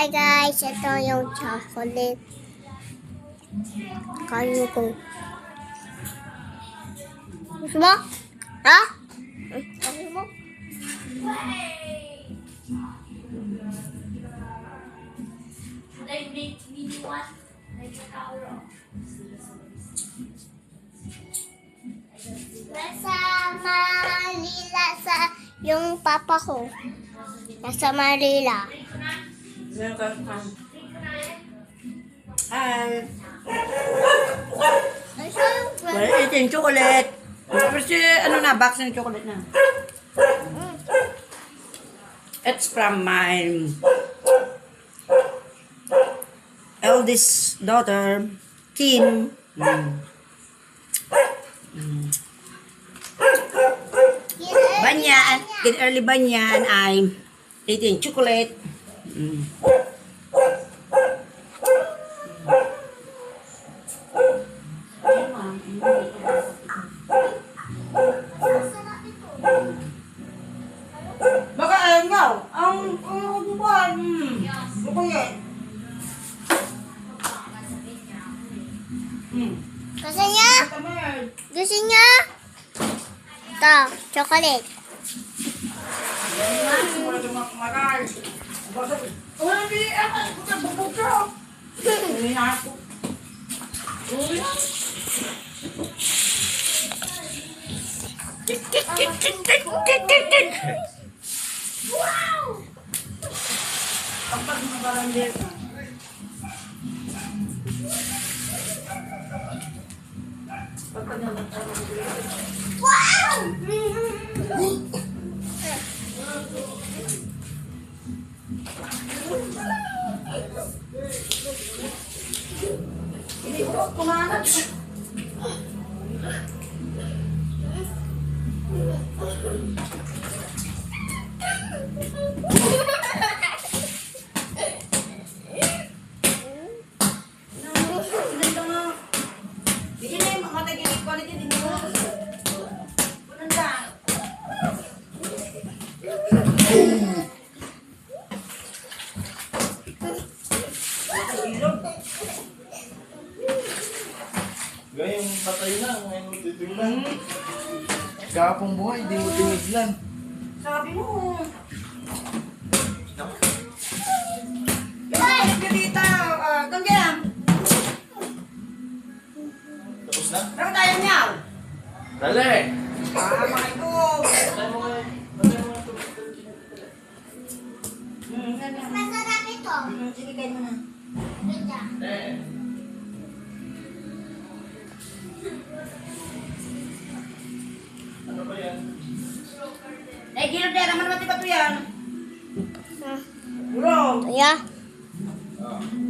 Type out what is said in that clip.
Hi guys, ito yung chocolate. Kain ko. Gusto mo? Ha? Gusto mo? Nasa Manila sa yung papa ko. Nasa Manila. Hi. Nasa yung We're eating chocolate. Tapos ano na, box ng chocolate na. It's from my eldest daughter, Kim. Banyan, in early banyan, I'm eating chocolate. Baka ayaw nga, ang buwan. Bukay Gusto niya? Gusto niya? Ito, chocolate. Wow! Wow! Gayong patay na, ngayon mo titignan. Kapong buhay, di mo tinignan. Sabi mo. Balik ka dito. Tunggian. Tapos na? Saan tayo niya? Dali! Mga ito. Patay mo nga. Patay mo nga ito. Masarap ito. Sige, kain mo na. Ito. Ano ba yan? Eh, gilid naman naman ito yan. Bro. Yeah. Ah.